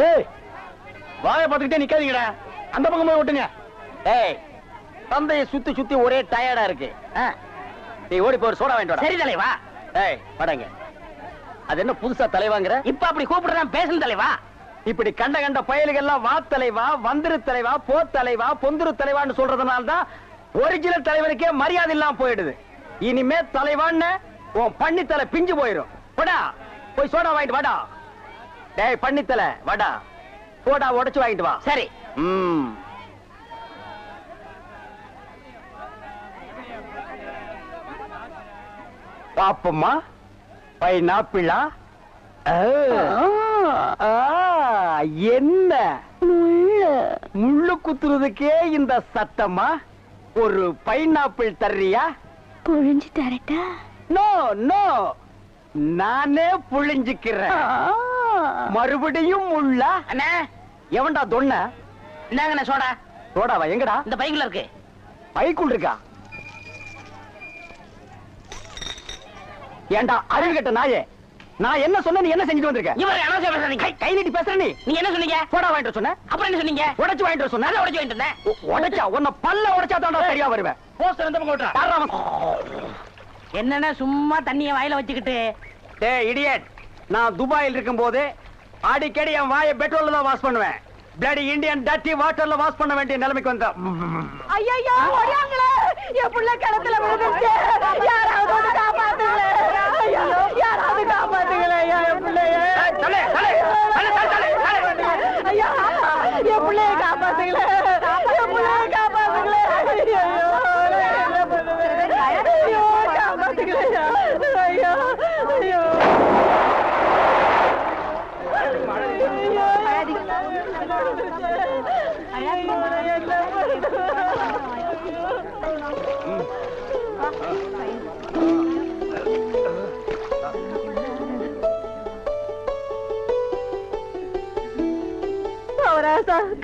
ஏய், வாயை பார்த்துக்கிட்டே நிக்காதீங்கடா, அந்த பக்கம் போய் விட்டுங்க. ஏய், தந்தையை சுத்தி சுத்தி ஒரே டயர்டா இருக்கு. நீ ஓடி போய் சோடா வாங்கிட்டு வா. சரி தலைவா. ஏய், படங்க. அது என்ன புதுசா தலைவாங்கிற? இப்ப அப்படி கூப்பிடுறேன், பேசணும் தலைவா. இப்படி கண்ட கண்ட பயலுகள்லாம் வா தலைவா, வந்திரு தலைவா, போ தலைவா, பொந்துரு தலைவான்னு சொல்றதுனால தான் ஒரிஜினல் தலைவனுக்கே மரியாதை இல்லாம போயிடுது. இனிமே தலைவான்னு உன் பண்ணித்தலை பிஞ்சு போயிடும். போடா, போய் சோடா வாங்கிட்டு வாடா. டேய் பண்ணித்தலை, வாடா, சோடா உடைச்சு வாங்கிட்டு வா. சரி. பாப்பம்மா, பைனாப்பிளா? என்ன முள்ளு குத்துறதுக்கே இந்த சத்தமா? ஒரு பைனாப்பிள் தர்றியா? புழிஞ்சு தரட்டா? நோ நோ, நானே புழிஞ்சுக்கிறேன். மறுபடியும் முள்ள? அண்ணே, எவன்டா தொன்ன? இந்தாங்கண்ணே சோடா. சோடாவா? எங்கடா? இந்த பைக்குள்ள இருக்கு. பைக்குள் இருக்கா? ஏண்டா அறிவு கட்ட நாயே, நான் என்ன சொன்ன, நீ என்ன செஞ்சுட்டு வந்திருக்க? இவர் அனாவசியம் பேசுறீங்க. கை நீட்டி பேசுற. நீ என்ன சொன்னீங்க? சோடா வாங்கிட்டு சொன்ன. அப்புறம் என்ன சொன்னீங்க? உடைச்சு வாங்கிட்டு சொன்ன. உடைச்சு வாங்கிட்டு இருந்தேன். உடைச்சா உன்னை பல்ல உடைச்சா தான் சரியா வருவேன். போஸ்டர் எந்த பக்கம் ஓட்டுறா? என்னன்னா சும்மா தண்ணிய வாயில வச்சுக்கிட்டு. டேய் இடியட், நான் துபாயில் இருக்கும் போது அடிக்கடி என் வாயை பெட்ரோல்ல தான் வாஷ் பண்ணுவேன். பிளடி இந்தியன் டர்ட்டி வாட்டர்ல வாஷ் பண்ண வேண்டிய நிலைமைக்கு வந்தா. ஐயா ஓடியாங்களே, என் புள்ள கிணத்துல விழுந்துச்சு. யாராவது வந்து காப்பாத்துங்களே. ஐயா, யாராவது காப்பாத்துங்களே. ஐயா, என் பிள்ளைய. ஐயா, என் பிள்ளைய காப்பாத்துங்களே. என் பிள்ளைய காப்பாத்துங்களே. ஐயோ, காப்பாத்துங்களே. ஐயோ, ஐயோ.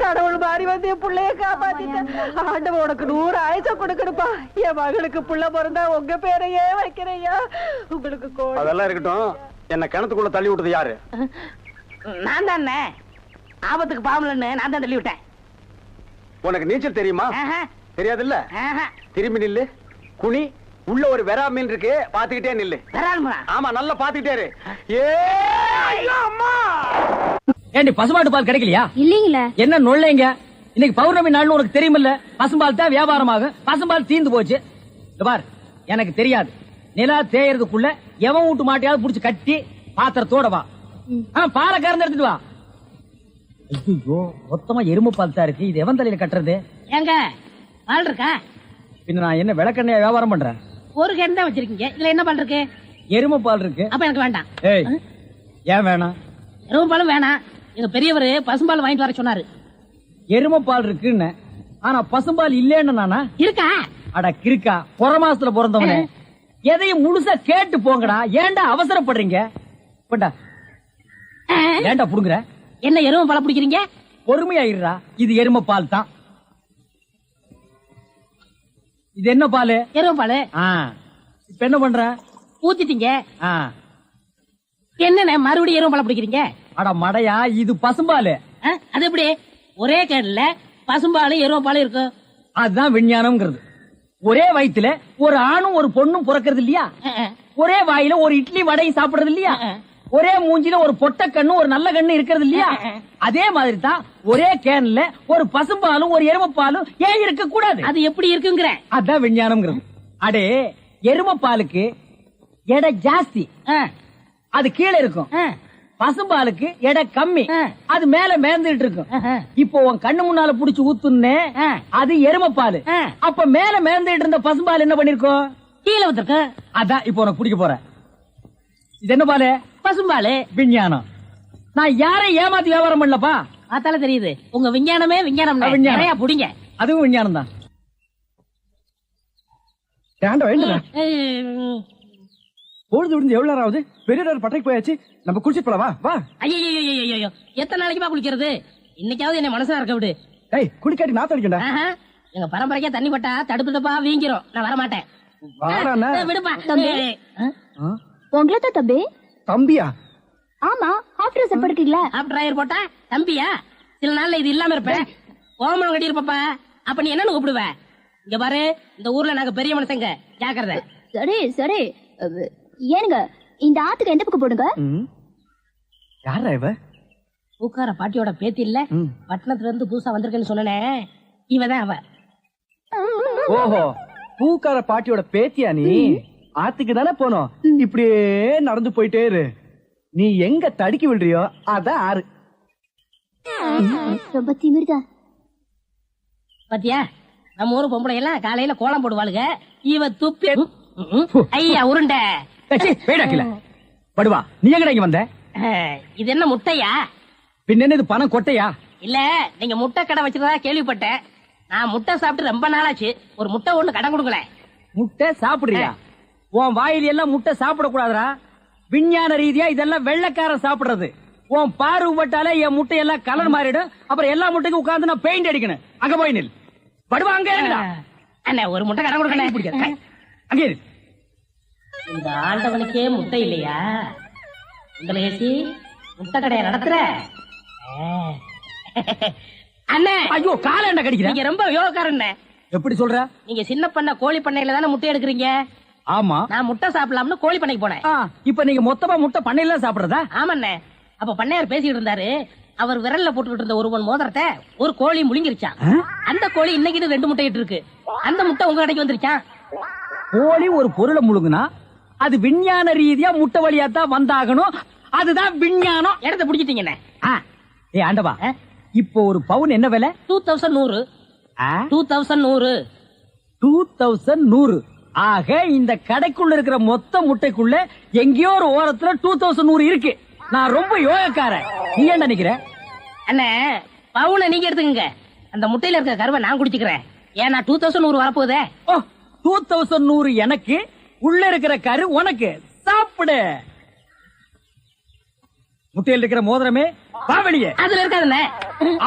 கடவுள் மாறி வந்து என் பிள்ளைய காப்பாத்திட்டேன். ஆண்டவன் உனக்கு 100 ஆயுசம் கொடுக்கணுப்பா. என் மகளுக்கு புள்ள பிறந்தா உங்க பேரையே வைக்கிறையா. உங்களுக்கு அதெல்லாம் இருக்கட்டும், என்ன கிணத்துக்குள்ள தள்ளி விட்டது யாரு? நான் தானே. ஆபத்துக்கு பாவலன்னு நான் தான் தள்ளி விட்டேன். உனக்கு நீச்சல் தெரியுமா? தெரியாது இல்ல. திரும்பி நில்லு, குனி. உள்ள ஒரு வெரா மீன் இருக்கு, பாத்துக்கிட்டே நில்லு. ஆமா, நல்லா பாத்துக்கிட்டே இரு. ஏண்டி பசுமாட்டு பால் கிடைக்கலையா? இல்லீங்களே. என்ன நொல்லைங்க? இன்னைக்கு பௌர்ணமி நாள்னு உனக்கு தெரியுமில்ல? பசும்பால் தான் வியாபாரமாகும். பசும்பால் தீந்து போச்சு. பார், எனக்கு தெரியாது. நிலா தேயறதுக்குள்ள எவன் வீட்டு மாட்டையாவது புடிச்சு கட்டி பாத்திரத்தோட வா. பாலை கறந்து எடுத்துட்டு வா. ஐயோ, மொத்தமா எருமை பால் தான் இருக்கு. இது எவன் தலையில கட்டுறது? ஏங்க பால் இருக்கா? பின்ன நான் என்ன விளக்கெண்ணையா வியாபாரம் பண்றேன்? ஒரு கேன் தான் வச்சிருக்கீங்க. இதுல என்ன பால் இருக்கு? எருமை பால் இருக்கு. அப்ப எனக்கு வேண்டாம். ஏய், ஏன் வேணாம்? எருமை பாலும் வேணாம். எங்க பெரியவர் பசும்பால் வாங்கிட்டு வர சொன்னாரு. எருமை பால் இருக்குன்னு, ஆனா பசும்பால் இல்லன்னு நானா? இருக்கா? அட கிறுக்கா, புற மாசத்துல பிறந்தவனே, எதையும் முழுசா கேட்டு போங்கடா. ஏன்டா அவசரப்படுறீங்க? போண்டா, ஏன்டா புடுங்குற? என்ன எருமை பால் பிடிக்கிறீங்க? பொறுமையா இருடா. இது எருமை பால் தான். இது என்ன பால்? எருமை பால். இப்ப என்ன பண்ற? ஊத்திட்டீங்க. என்னண்ணே மறுபடியும் எருமை பால் பிடிக்கிறீங்க? அட மடையா, இது பசும்பால். அது எப்படி ஒரே கேடல பசும்பாலும் எருமை பாலும் இருக்கு? அதுதான் விஞ்ஞானம்ங்கிறது. ஒரே வயித்துல ஒரு ஆணும் ஒரு பொண்ணும் பிறக்கிறது இல்லையா? ஒரே வாயில ஒரு இட்லி வடையும் சாப்பிடுறது இல்லையா? ஒரே மூஞ்சில ஒரு பொட்ட கண்ணு ஒரு நல்ல கண்ணு இருக்கிறது இல்லையா? அதே மாதிரி தான் ஒரே கேன்ல ஒரு பசும்பாலும் ஒரு எருமைப்பாலும் ஏன் இருக்க கூடாது? அது எப்படி இருக்குங்கிற? அதான் விஞ்ஞானம்ங்கிறது. அடே, எருமைப்பாலுக்கு எடை ஜாஸ்தி, அது கீழே இருக்கும். பசும்பாலுக்கு எடை கம்மி, அது மேல மேந்துட்டு இருக்கும். இப்போ உன் கண்ணு முன்னால புடிச்சு ஊத்துனே, அது எருமைப்பால். அப்ப மேல மேந்துட்டு இருந்த பசும்பால் என்ன பண்ணிருக்கோம்? கீழே வந்துருக்கு. அதான் இப்போ உனக்கு குடிக்க போற. இது என்ன பாலு? பசும்பாலு. விஞ்ஞானம். நான் யாரையும் ஏமாத்தி வியாபாரம் பண்ணலப்பா. அதால தெரியுது உங்க விஞ்ஞானமே விஞ்ஞானம். நிறைய புடிங்க. அதுவும் விஞ்ஞானம் தான். பொழுது விடுந்து எவ்வளவு நேரம் ஆகுது? பெரிய பட்டைக்கு போயாச்சு. நம்ம குளிச்சுட்டு போலவா? வா. ஐயோ, எத்தனை நாளைக்குமா குளிக்கிறது? இன்னைக்காவது என்ன மனசா இருக்க விடு. டேய், குளிக்காட்டி நாத்த அடிக்கண்டா. எங்க பரம்பரைக்கே தண்ணி பட்டா தடுப்பு தப்பா வீங்கிரும். நான் வரமாட்டேன். வாடாண்ணா. விடுப்பா. தம்பி. உங்களை தான் தம்பி. தம்பியா? ஆமா, ஹாஃப் ட்ரெஸ் படுக்கீங்களா? ஆப் டிரைவர் போட்டா தம்பியா? சில நாள்ல இது இல்லாம இருப்பேன். ஓமனம் கட்டி இருப்பப்பா. அப்ப நீ என்னன்னு கூப்பிடுவ? இங்க பாரு, இந்த ஊர்ல நாங்க பெரிய மனுஷங்க, ஜாக்கிரதை. சரி சரி. ஏனுங்க இந்த ஆத்துக்கு எந்த பக்கம் போடுங்க? யாரா இவ? பூக்கார பாட்டியோட பேத்தி இல்ல, பட்டணத்துல இருந்து புதுசா வந்திருக்கேன்னு சொன்னனே, இவதான் அவ. ஓஹோ, பூக்கார பாட்டியோட பேத்தியா நீ? ஆத்துக்கு தானே போனோம். இப்படியே நடந்து போயிட்டே இரு. நீ எங்க தடுக்கி விடுறியோ அதான் ஆறு. ரொம்ப திமிர்தா. பாத்தியா, நம்ம ஊரு பொம்பளை எல்லாம் காலையில கோலம் போடுவாளுங்க. இவ துப்பி ஐயா உருண்டை. படுவா, நீ எங்கடா இங்க வந்த? இது என்ன முட்டையா? பின்ன என்ன இது பணம் கொட்டையா? இல்ல, நீங்க முட்டை கடை வச்சிருந்தா கேள்விப்பட்டேன். நான் முட்டை சாப்பிட்டு ரொம்ப நாளாச்சு. ஒரு முட்டை ஒண்ணு கடன் கொடுங்களேன். முட்டை சாப்பிடுறியா? உன் வாயில் எல்லாம் முட்டை சாப்பிட கூடாதுடா. விஞ்ஞான ரீதியா இதெல்லாம் வெள்ளைக்காரன் சாப்பிடுறது. உன் பார்வை பட்டாலே என் முட்டை எல்லாம் கலர் மாறிடும். அப்புறம் எல்லா முட்டைக்கும் உட்கார்ந்து நான் பெயிண்ட் அடிக்கணும். அங்க போய் நில். படுவா, அங்க இருடா. அண்ணே, ஒரு முட்டை கடன் கொடுக்கணும். அங்க இரு. இந்த ஆண்டவனுக்கே முட்டை இல்லையா? உங்களை ஏசி முட்டை கடையை நடத்துற அண்ணே. ஐயோ, கால என்ன கடிக்கிற? நீங்க ரொம்ப யோகக்காரன். எப்படி சொல்ற? நீங்க சின்ன பண்ண கோழி பண்ணையில தானே முட்டை எடுக்கிறீங்க. ஆமா, நான் முட்டை சாப்பிடலாம்னு கோழி பண்ணைக்கு போனேன். இப்ப நீங்க மொத்தமா முட்டை பண்ணையில சாப்பிடுறதா? ஆமாண்ணே. அப்ப பண்ணையார் பேசிட்டு இருந்தாரு. அவர் விரல்ல போட்டுக்கிட்டு இருந்த ஒருவன் மோதிரத்தை ஒரு கோழி முழுங்கிருச்சான். அந்த கோழி இன்னைக்கு 2 முட்டை இட்டு இருக்கு. அந்த முட்டை உங்க கடைக்கு வந்துருச்சான். கோழி ஒரு பொருளை முழுங்குனா அது விஞ்ஞான ரீதியா முட்டை வழியா தான் வந்தாகணும். அதுதான் விஞ்ஞானம். இடத்த பிடிச்சிட்டீங்கண்ணே. ஏ ஆண்டவா, இப்போ ஒரு பவுன் என்ன விலை? 2100. 2100. 2100. ஆக இந்த கடைக்குள்ள இருக்கிற மொத்த முட்டைக்குள்ள எங்கேயோ ஒரு ஓரத்துல 2100 இருக்கு. நான் ரொம்ப யோகக்காரன். நீ என்ன நினைக்கிற? அண்ணே, பவுனை நீங்க எடுத்துக்கங்க. அந்த முட்டையில இருக்கிற கருவை நான் குடிச்சுக்கிறேன். ஏன்னா 2100 வரப்போகுதே. ஓ, 2100 எனக்கு, உள்ள இருக்கிற கரு உனக்கு. சாப்பிடு. முட்டையில் இருக்கிற மோதிரமே வா வெளியே. அதுல இருக்காதுண்ணே.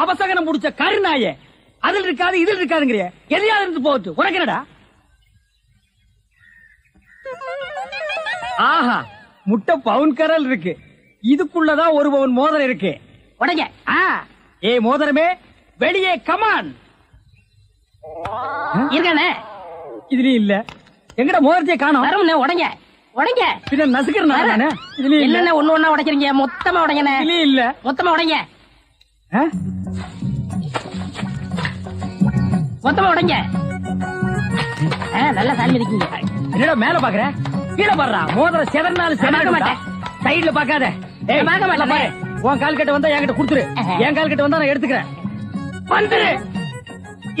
அவசகனம் முடிச்ச கருநாயே, அதுல இருக்காது இதில் இருக்காதுங்கிறிய. எதையாவது இருந்து போச்சு. உனக்கு என்னடா? ஆஹா, முட்டை பவுன் கரல் இருக்கு. இதுக்குள்ளதான் ஒரு பவுன் மோதிரம் இருக்கு. உடைங்க. ஏ மோதிரமே, வெளியே கமான். இருக்கானே. இதுலயும் இல்ல. எங்கட மோதிரத்தையே காணோம். வரமுண்ணே, உடைங்க. உடைங்க. பின்ன நசுக்கிறேன் நானு. இதுலயும் இல்ல. என்னென்ன ஒண்ணு ஒண்ணா உடைக்கிறீங்க? மொத்தமா உடைங்கண்ணே. இதுலயும் இல்ல. மொத்தமா உடைங்க. மொத்தமா உடைங்க. நல்லா சாமி இருக்கீங்க. என்னடா மேல பாக்குற? கீழே பாடுறா. மோதிரம் செதறினாலும் செதற மாட்டேன். சைடுல பாக்காத. ஏய், பார்க்க மாட்டேன். பாரு, உன் கால் கட்ட வந்தா என்கிட்ட கொடுத்துரு. என் கால் கட்ட வந்தா நான் எடுத்துக்கிறேன். வந்துரு.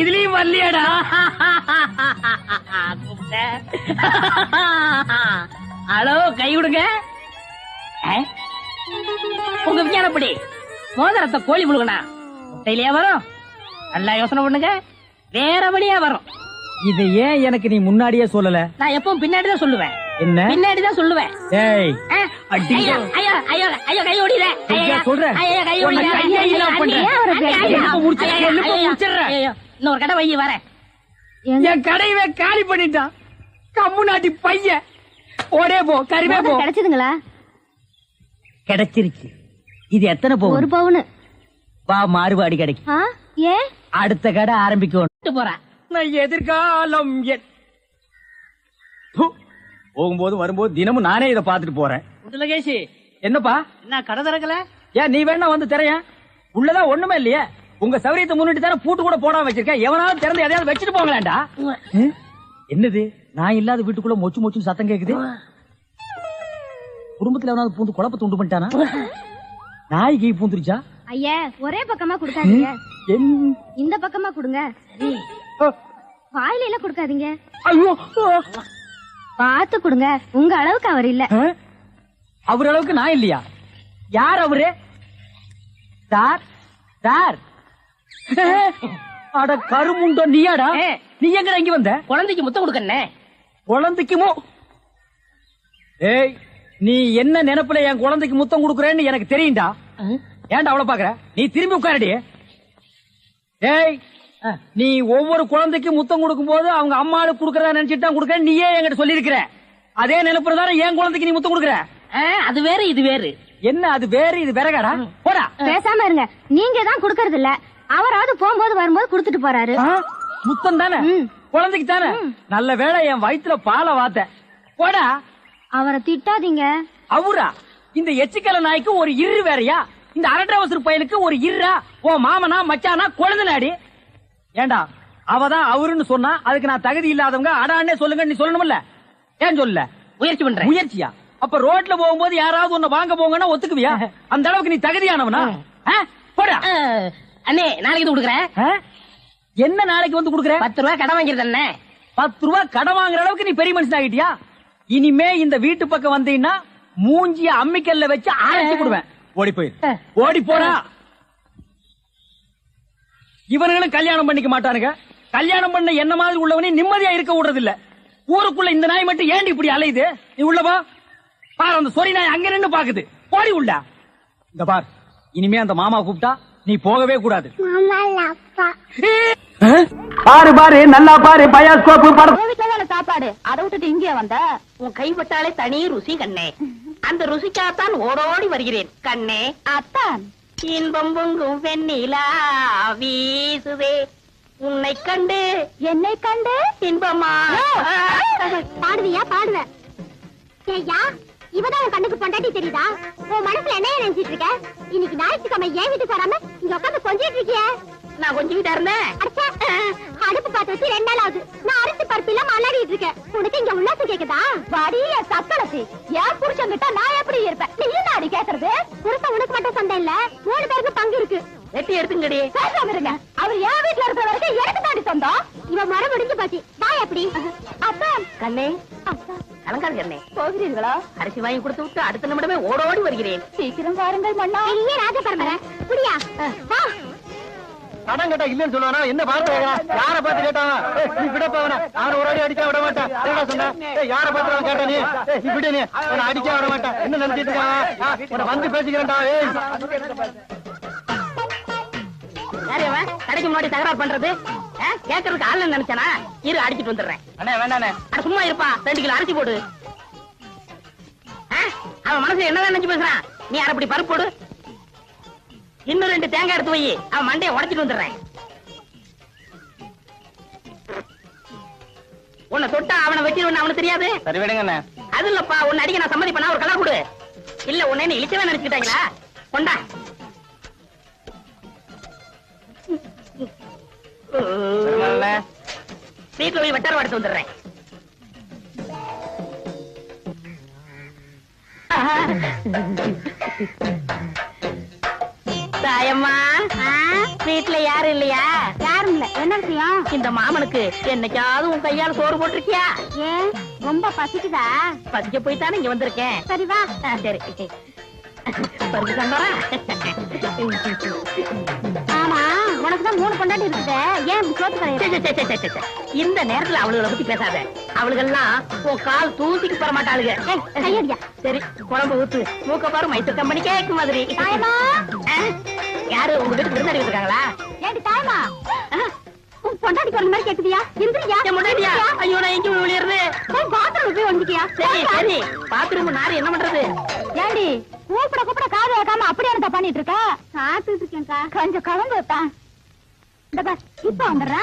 இதுலயும் வரலையாடா? ஹலோ, கை விடுங்க. உங்க விஞ்ஞானப்படி மோதிரத்தை கோழி முழுகனா முட்டையிலேயே வரும். நல்லா யோசனை பண்ணுங்க. வேற வழியா வரும். இது ஏன் எனக்கு நீ முன்னாடியே சொல்லல? நான் எப்பவும் பின்னாடிதான் சொல்லுவேன். என்ன? பின்னாடிதான் சொல்லுவேன். ஏய், ஐயோ ஐயோ ஐயோ ஐயோ, கை ஓடில. சொல்றேன். ஐயோ, கை ஓடில. இன்னொரு கடை வை வரேன். என் கடையவே காலி பண்ணிட்டான். கம்முனாட்டி பையன். ஓடே போ, கறிவே போ. கிடைச்சதுங்களா? கிடைச்சிருச்சு. இது எத்தனை பவுன்? 1 பவுன். வா, மாறுபாடி கிடைக்கும். ஏன்? அடுத்த கடை ஆரம்பிக்கும். போறேன். நான் எதிர்காலம் போகும்போது வரும்போது தினமும் நானே இதை பாத்துட்டு போறேன். முத்துலகேஷ், என்னப்பா? என்ன கடை திறக்கல? ஏன் நீ வேணா வந்து திறயேன். உள்ளதான் ஒண்ணுமே இல்லையே. உங்க சௌரியத்தை முன்னிட்டு தானே பூட்டு கூட போடாம வச்சிருக்கேன். எவனாவது திறந்து எதையாவது வச்சுட்டு போங்களேன்டா. என்னது, நான் இல்லாத வீட்டுக்குள்ள மொச்சு மொச்சுன்னு சத்தம் கேக்குது. குடும்பத்துல எவனாவது பூந்து குழப்பத்தை உண்டு பண்ணிட்டானா? நாய்க்கு பூந்துருச்சா? ஐயா, ஒரே பக்கமா கொடுக்காதீங்க. இந்த பக்கமா கொடுங்க. வாயில எல்லாம் கொடுக்காதீங்க. ஐயோ, பார்த்து கொடுங்க. உங்க அளவுக்கு அவர் இல்ல. அவர் அளவுக்கு நான் இல்லையா? யார் அவரு? Sir, sir. அட கருமுண்டோ, நீயாடா? நீ எங்கடா இங்க வந்த? குழந்தைக்கு முத்தம் கொடுக்கண்ணே. குழந்தைக்குமோ? ஏய், நீ என்ன நினைப்புல என் குழந்தைக்கு முத்தம் கொடுக்கறேன்னு எனக்கு தெரியும்டா. ஏன்டா அவ்வளவு பாக்குற? நீ திரும்பி உட்காரடி. ஏய், நீ ஒவ்வொரு குழந்தைக்கும் முத்தம் கொடுக்கும் போது அவங்க அம்மாளுக்கு கொடுக்கறதா நினைச்சிட்டு தான் கொடுக்க, நீயே என்கிட்ட சொல்லியிருக்கிற. அதே நினைப்புறதான என் குழந்தைக்கு நீ முத்தம் கொடுக்குற. அது வேறு இது வேறு. என்ன அது வேறு இது விறகாடா? போடா. பேசாம இருங்க, நீங்க தான் குடுக்கறது இல்ல, அவராவது போகும்போது வரும்போது குடுத்துட்டு போறாரு. முத்தம் தானே குழந்தைக்கு தானே. நல்ல வேளை என் வயித்துல பாலை வாத்த. போடா. அவரை திட்டாதீங்க. அவரா? இந்த எச்சிக்கல நாய்க்கு ஒரு இரு வேறையா? இந்த அரட்டவசர் பயலுக்கு ஒரு இருரா? ஓ மாமனா மச்சானா குழந்தை நாடி. ஏண்டா அவதான் அவருன்னு சொன்னா அதுக்கு நான் தகுதி இல்லாதவங்க அடான்னே சொல்லுங்க நீ சொல்லணும்ல? ஏன் சொல்லல? முயற்சி பண்றேன். முயற்சியா? அப்ப ரோட்ல போகும்போது யாராவது உன்னை வாங்க போங்கன்னா ஒத்துக்குவியா? அந்த அளவுக்கு நீ தகுதியானவனா? போடா. அண்ணே நாளைக்கு இது கொடுக்குறேன். என்ன நாளைக்கு வந்து கொடுக்குற? 10 ரூபாய் கடன் வாங்கிருந்த அண்ணே. 10 ரூபாய் கடன் வாங்குற அளவுக்கு நீ பெரிய மனுஷன் ஆகிட்டியா? இனிமே இந்த வீட்டு பக்கம் வந்தீங்கன்னா மூஞ்சிய அம்மிக்கல்ல வச்சு அரைச்சு கொடுவேன். ஓடி போய் ஓடி போடா. இவனுங்களும் கல்யாணம் பண்ணிக்க மாட்டானுங்க. கல்யாணம் பண்ண என்ன மாதிரி உள்ளவனே நிம்மதியா இருக்க விடுறது இல்ல. ஊருக்குள்ள இந்த நாய் மட்டும் ஏண்டி இப்படி அலையுது? நீ உள்ளவா பாரு, அந்த சொறி நாய் அங்க நின்னு பாக்குது. போடி உள்ள. இந்த பார், இனிமே அந்த மாமா கூப்பிட்டா நீ போகவே கூடாது. பாரு பாரு நல்லா பாரு, பயாஸ்கோப்பு படம். வீட்டுல சாப்பாடு, அதை விட்டுட்டு இங்கே வந்த. உன் கைப்பட்டாலே தனி ருசி கண்ணே. அந்த ருசிக்காகத்தான் ஓடோடி வருகிறேன் கண்ணே. அத்தான் இன்பம் பொங்கும் வெண்ணிலா வீசுதே உன்னை கண்டு என்னை கண்டு இன்பமா. பாடுவியா? பாடுவேன். ஐயா, இவதான் உன் கண்ணுக்கு பொண்டாட்டி தெரியுதா? உன் மனசுல என்ன நினைச்சிட்டு இருக்க? இன்னைக்கு ஞாயிற்றுக்கிழமை ஏன் வீட்டுக்கு வராம இங்க உட்காந்து கொஞ்சிட்டு இருக்கிய? நான் கொஞ்சம் வீட்டா இருந்தேன். அடுப்பு பார்த்து வச்சு 2 நாள் ஆகுது. நான் அரிசி பருப்பு இல்லாம அல்லாடிட்டு இருக்கேன். உனக்கு இங்க உல்லாசம் கேக்குதா? வடிய சத்தளத்தி ஏன் புருஷன் கிட்ட நான் எப்படி இருப்பேன்? நீ என்ன அடி கேக்குறது? புருஷன் உனக்கு மட்டும் சண்டை இல்ல, 3 பேருக்கு பங்கு இருக்கு. வெட்டி எடுத்துங்கடி. பேசாம இருங்க. அவர் என் வீட்டுல இருக்கிற வரைக்கும் எனக்கு தாண்டி சொந்தம். இவன் மரம் முடிஞ்சு போச்சு. நான் எப்படி? அப்பா கண்ணே அப்பா அலங்கார கண்ணே, போகிறீர்களா? அரிசி வாங்கி கொடுத்து விட்டு அடுத்த நிமிடமே ஓடோடி வருகிறேன். சீக்கிரம் வாருங்கள் மன்னா. இல்லையே ராஜபரம்பரை. புரியா? வா. கடன் கேட்டா இல்லன்னு சொல்லுவானா? என்ன பார்த்து யார பார்த்து கேட்டாவா? நீ விடப்பவன அவன் ஒரு அடி அடிக்க விட மாட்டான். என்ன சொன்ன? யார பார்த்து கேட்ட நீ? இப்படி நீ உன்னை அடிக்க விட மாட்டான். என்ன நினைச்சிட்டு இருக்கான்? உன்னை வந்து பேசிக்கிறேன்டா. யாரு அவன் கடைக்கு முன்னாடி தகராறு பண்றது? கேட்கறதுக்கு ஆள் நினைச்சானா? இரு அடிச்சிட்டு வந்துடுறேன். அண்ணே வேண்டாண்ணே. அட சும்மா இருப்பா, 2 கிலோ அரிசி போடு. அவன் மனசுல என்னதான் நினைச்சு பேசுறான்? நீ அரைப்படி பருப்பு போடு. இன்னும் 2 தேங்காய் எடுத்து வை. அவன் மண்டையை உடைச்சிட்டு வந்துடுறேன். உன்னை தொட்டா அவனை வச்சிருவேன் அவனுக்கு தெரியாது. சரி விடுங்கண்ணே. அது இல்லப்பா, உன்னை அடிக்க நான் சம்மதி பண்ணா ஒரு கலர் கொடு. இல்ல உன்னை என்ன இழிச்சவே நினைச்சுக்கிட்டாங்களா? கொண்டா. வீட்டுல போய் வெட்டார எடுத்து வந்துடுறேன். தாயம்மா, வீட்டுல யாரும் இல்லையா? யாரும் இல்ல. என்ன விஷயம்? இந்த மாமனுக்கு என்னைக்காவது உன் கையால சோறு போட்டிருக்கியா? ஏன் ரொம்ப பசிக்குதா? பசிக்க போய்தானே இங்க வந்திருக்கேன். சரி வா. சரி பருப்பு சாம்பாரா? ஆமா, உனக்குதான் 3 பொண்டாட்டி இருக்குது. ஏன் சோத்து கடையிற? இந்த நேரத்துல அவளுகளை பத்தி பேசாத. அவளுகெல்லாம் உன் கால் தூசிக்கு போற மாட்டாளுங்க. கையடியா. சரி குழம்பு ஊத்து. மூக்க பாரு மைசூர் கம்பெனி கேக்கு மாதிரி. தாயமா, யாரு உங்க வீட்டுக்கு விருந்தாடி இருக்காங்களா? ஏடி தாயமா, உன் பொண்டாட்டி சொன்ன மாதிரி கேக்குதியா? எந்திரியா. என் முன்னாடியா? ஐயோ நான் எங்க விழுறது? பாத்ரூம் போய் வந்துட்டியா? சரி பாத்ரூம் நாரு என்ன பண்றது? ஏண்டி கூப்பிட காது வைக்காம அப்படியே என்ன பண்ணிட்டு இருக்க? சாப்பிட்டு இருக்கேன்க்கா. கொஞ்சம் கலந்து வைப்பேன். இந்த பார், இப்ப வந்துடுறா.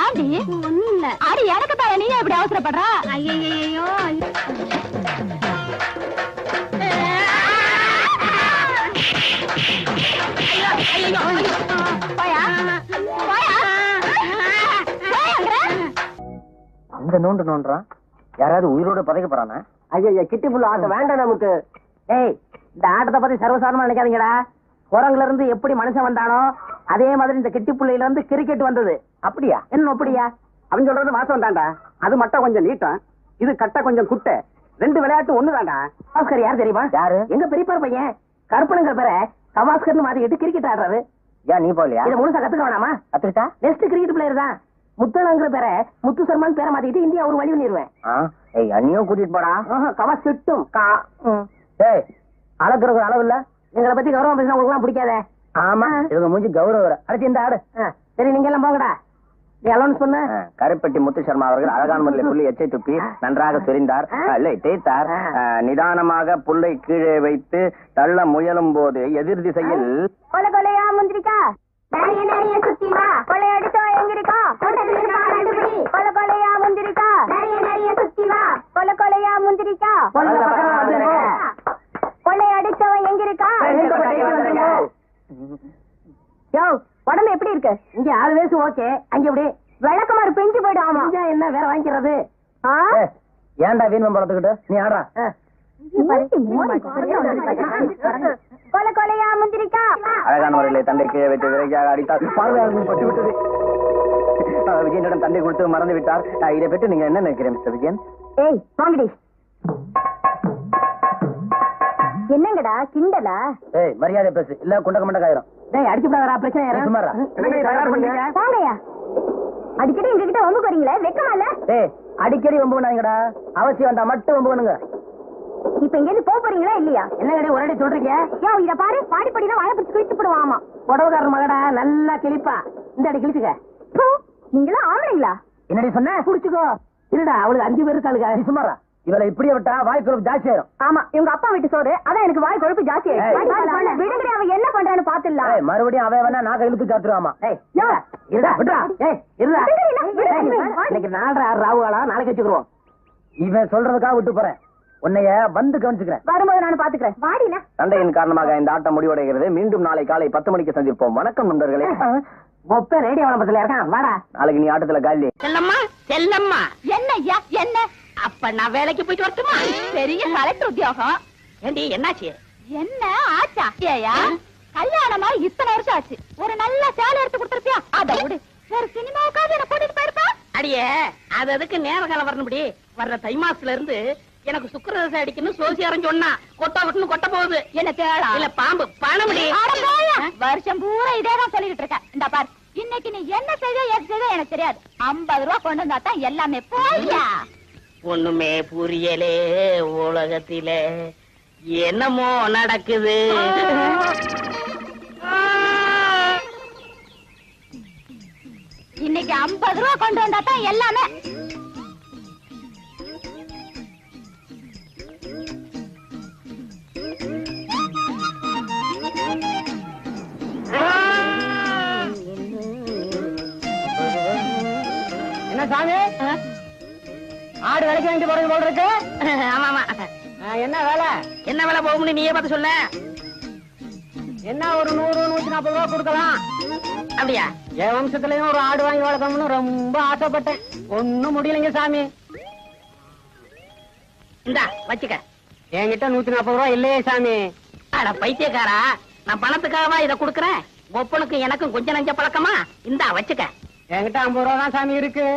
ஏண்டி ஒண்ணும் இல்ல. அடி எனக்கு தான், நீங்க இப்படி அவசரப்படுறா? ஐயோ அங்க நோண்டுறான். யாராவது உயிரோட பதைக்க போறானா? ஐயா கிட்டி புள்ள ஆட்ட வேண்டாம் நமக்கு. ஏய், இந்த ஆட்டத்தை பத்தி சர்வசாதாரணமா நினைக்காதீங்கடா. குரங்குல இருந்து எப்படி மனுஷன் வந்தானோ அதே மாதிரி இந்த கிட்டி புள்ளையில இருந்து கிரிக்கெட் வந்தது. அப்படியா? என்ன அப்படியா? அவன் சொல்றது வாசம் தான்டா. அது மட்டும் கொஞ்சம் நீட்டம், இது கட்ட கொஞ்சம் குட்டை. 2 விளையாட்டு ஒண்ணுதான்டா. கவாஸ்கர் யார் தெரியுமா? யாரு? எங்க பெரியப்பா பையன் கருப்பனுங்கிற பேரை கவாஸ்கர்னு மாத்திக்கிட்டு கிரிக்கெட் ஆடுறாரு. ஏன் நீ போலியா? இதை முழுசா கத்துக்க வேணாமா? கத்துக்கிட்டா நெக்ஸ்ட் கிரிக்கெட் பிளேயர் தான். முத்தளங்கிற பேரை முத்து சர்மான் பேரை மாத்திக்கிட்டு இந்தியா ஒரு வழி பண்ணிடுவேன். அண்ணியும் கூட்டிட்டு போடா. கவாஸ் திட்டும். அளக்குறது அளவு இல்ல. எங்களை பத்தி கௌரவம் பேசினா உங்களுக்கு எல்லாம் பிடிக்காத. ஆமா, இவங்க மூஞ்சி கௌரவம். அடுத்து இந்த ஆடு சரி நீங்க எல்லாம் போங்கடா நீ அலௌன்ஸ் பண்ண. கருப்பட்டி முத்து சர்மா அவர்கள் அழகான முறையில் புள்ளி எச்சை துப்பி நன்றாக சொரிந்தார், இல்லை தேய்த்தார். நிதானமாக புல்லை கீழே வைத்து தள்ள முயலும் போது எதிர் திசையில் கொலை கொலையா முந்திரிக்கா நிறைய நிறைய சுத்தி வா கொலை அடிச்சோ எங்கிருக்கா கொலை கொலையா முந்திரிக்கா நிறைய நிறைய சுத்தி வா கொலை கொலையா முந்திரிக்கா கொலை அடிச்சவன் எங்கிருக்கா. யோ உடம்பு எப்படி இருக்கு? இங்க 6 வயசு ஓகே, அங்க எப்படி விளக்கமாறு பெஞ்சு போயிடும். ஆமா என்ன வேற வாங்கிக்கிறது? ஏன்டா வீண் பழத்துக்கிட்டு நீ ஆடுறா. கொலை கொலையா முந்திரிக்கா. அழகான முறையில் தண்டை கீழே வைத்து விரைக்காக அடித்தார். பார்வையாளர்கள் பட்டு விட்டது. விஜயனிடம் தண்டை கொடுத்து மறந்து விட்டார். இதை பற்றி நீங்க என்ன நினைக்கிறேன் மிஸ்டர் விஜயன்? ஏய் வாங்கடி. என்னங்கடா கிண்டலா? ஏய் மரியாதை பேசு, இல்ல குண்டக்க மண்ட காயிரும். டேய் அடிச்சு போடாதடா, பிரச்சனை யாரா? சும்மாரா. வாங்கயா அடிக்கடி எங்ககிட்ட வம்பு வரீங்களே, வெக்கமா இல்ல? ஏய் அடிக்கடி வம்பு பண்ணாங்கடா, அவசியம் வந்தா மட்டும் வம்பு பண்ணுங்க. இப்ப இங்க இருந்து போறீங்களா இல்லையா? என்னங்கடி ஒரே சொல்றீங்க? யோ இத பாரு, பாடி படினா வாய பிடிச்சு கிழிச்சு போடுவாமா. புடவைக்காரர் மகடா நல்லா கிழிப்பா, இந்த அடி கிழிச்சுக்க. நீங்களா ஆம்பளைங்களா? என்னடி சொன்ன? புடிச்சுக்கோ. இருடா அவளுக்கு 5 பேர் இருக்காளுங்க. சும்மாரா. இவளை இப்படியே விட்டா வாய் குழப்பு ஜாஸ்தி ஆயிரும். ஆமா இவங்க அப்பா வீட்டு சோறு, அதான் எனக்கு வாய் கொழுப்பு ஜாஸ்தி ஆயிடுச்சு. விடுங்கடி, அவன் என்ன பண்றான்னு பாத்துடலாம். ஏய் மறுபடியும் அவன் வேணா நாக்க இழுத்து காத்துருவாமா. ஏய் இருடா விடுடா. ஏய் இருடா. இன்னைக்கு 4:30 ராவுகாலா, நாளைக்கு வச்சுக்கிறோம். இவன் சொல்றதுக்காக விட்டு போறேன், உன்னைய வந்து கவனிச்சுக்கிறேன். வரும்போது நான் பாத்துக்கிறேன். வாடினா சண்டையின் காரணமாக இந்த ஆட்டம் முடிவடைகிறது. மீண்டும் நாளை காலை 10 மணிக்கு சந்திப்போம். வணக்கம் நண்பர்களே. ஒப்ப ரேடியோ விளம்பரத்துல இருக்கான், வாடா. நாளைக்கு நீ ஆட்டத்துல காலி. செல்லம்மா செல்லம்மா. என்ன ஐயா என்ன? அப்ப நான் வேலைக்கு போயிட்டு வரட்டுமா? பெரிய கலெக்டர் உத்தியோகம். ஏண்டி என்னாச்சு? என்ன ஆச்சா? ஏயா கல்யாணமா இத்தனை வருஷம் ஆச்சு, ஒரு நல்ல சேலை எடுத்து கொடுத்துருப்பியா? அத விடு, ஒரு சினிமாவுக்காவது என்ன கூட்டிட்டு போயிருப்பா. அடியே அது அதுக்கு நேர காலம் வரணும்படி. வர்ற தை மாசத்துல இருந்து எனக்கு சுக்கிரதசை அடிக்கணும் சோசியாரன் சொன்னா, கொட்டா விட்டுன்னு கொட்ட போகுது. என்ன தேடா? இல்ல பாம்பு பணமுடி. வருஷம் பூரா இதேதான் சொல்லிட்டு இருக்க. இந்த பார், இன்னைக்கு நீ என்ன செய்த எது செய்த எனக்கு தெரியாது. 50 ரூபா கொண்டு வந்தா தான் எல்லாமே. போய்யா. ஒண்ணுமே புரியலே உலகத்திலே என்னமோ நடக்குது. இன்னைக்கு 50 ரூபா கொண்டு வந்தா தான் எல்லாமே. என்ன சாமி, ஆடு வேலைக்கு வாங்கிட்டு போறது போல இருக்கு. ஆமா ஆமா. என்ன வேலை? என்ன வேலை போகும்னு நீயே பார்த்து சொல்ல. என்ன ஒரு 100-140 ரூபா கொடுக்கலாம். அப்படியா? என் வம்சத்துலயும் ஒரு ஆடு வாங்கி வளர்க்கணும்னு ரொம்ப ஆசைப்பட்டேன், ஒண்ணும் முடியலைங்க சாமி. இந்தா வச்சுக்க. என்கிட்ட 140 ரூபா இல்லையே சாமி. அட பைத்தியக்காரா, நான் பணத்துக்காகவா இதை கொடுக்கறேன்? ஒப்பனுக்கு எனக்கும் கொஞ்சம் நஞ்ச பழக்கமா? இந்தா வச்சுக்க. என்கிட்ட 50 ரூபா தான் சாமி இருக்கு.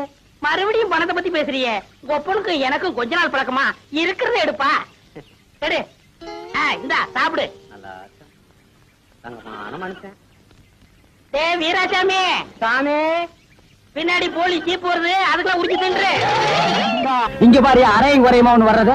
மறுபடியும் பணத்தை பத்தி பேசுறியே? ஒப்பனுக்கு எனக்கும் கொஞ்ச நாள் பழக்கமா? இருக்கிறத எடுப்பா. எடு. இந்தா சாப்பிடு. மனுஷன். வீராசாமி சாமி, பின்னாடி போலீஸ் ஜீப் வருது, அதுக்கெல்லாம் உடிச்சு தின்று. இங்க பாரு, அரையும் குறையுமா ஒண்ணு வர்றது.